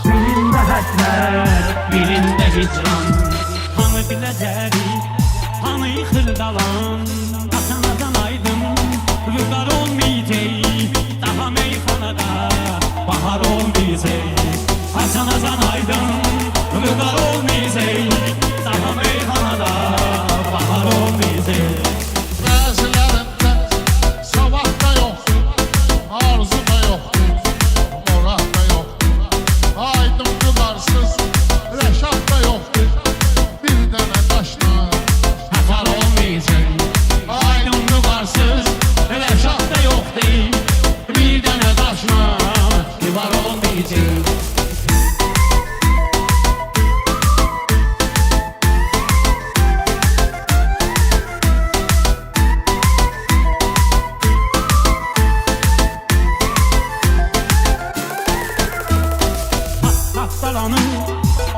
Birinde həsrət, birində hicran. Hamı biləcərik, hamı xırdalan. Asan aydın, rüzgar olmayacaq. Daha meyxanada bahar olmayacaq. Asan aydın, rüzgar olmayacaq. Daha meyxanada bahar olmayacaq. Bəzilərində sabah da yoxdur, arzu da yoxdur, morah da yoxdur. Aydın qılarsız, rəşad da yoxdur, bir dənə daşla Həsar olmayacaq. Aydın qılarsız, rəşad da yoxdur, bir dənə daşla divar olmayacaq.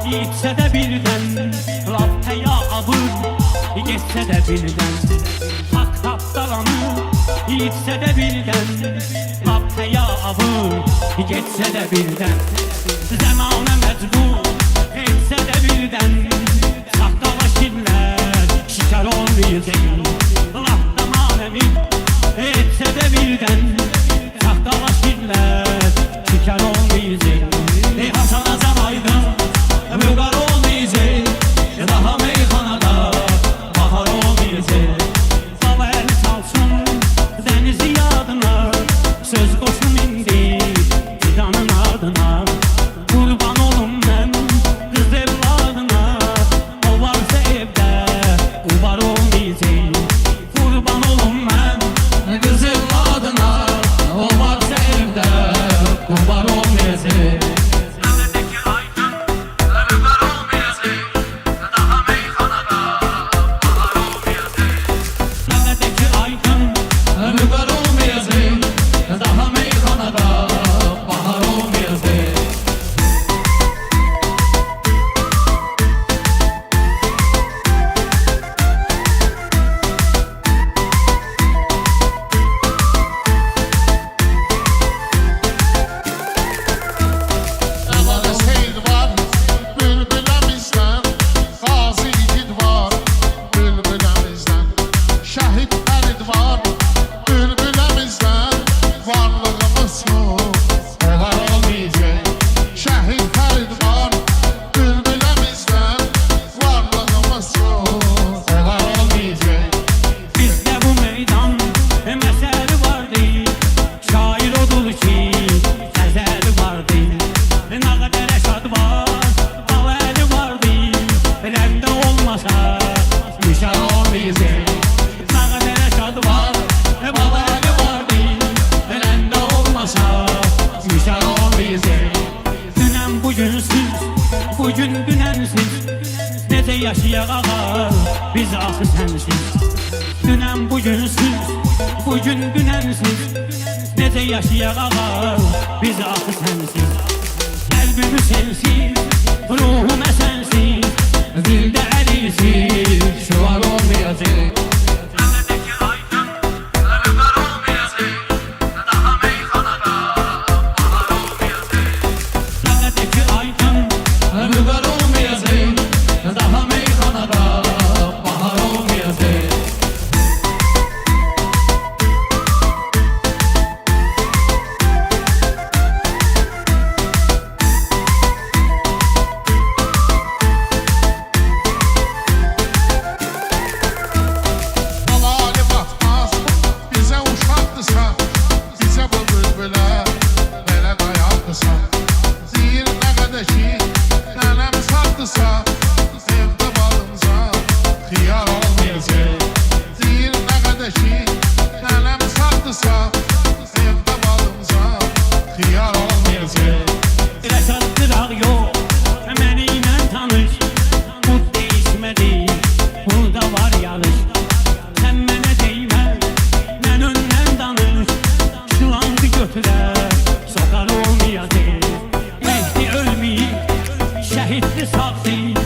Gitsə də birdən, lap həya abır, getsə də birdən. Hak tapdalanır, gitsə də birdən, lap həya abır, getsə də birdən. Zəmanə məcbur, etsə də birdən, saxtalaşırlar, şikar olmayacaq. Lap da manəvi, etsə də birdən, saxtalaşırlar, şikar olmayacaq. Hasan aydın, rüzgar olmayacaq. Daha meyxanada bahar olmayacaq. Dal əl salsın dənizi yadına, söz qoşun indi fidanın ardına. Qurban olum mən qız evladına, o varsa evdə qubar olmayacaq. Qurban olum mən qız evladına, o varsa evdə qubar olmayacaq. Bugün dünənsiz, necə yaşayaq ağa, biz axı sənsiz. Dünən bugünsüz, bugün dünənsiz, necə yaşayaq ağa, biz axı sənsiz. Qəlbimi sensiz, ruhum əsensiz, dildə əlisiz, şüvar olmayacaq. Sokar olmayacak, Mehdi ölmeyip şehitli saksın.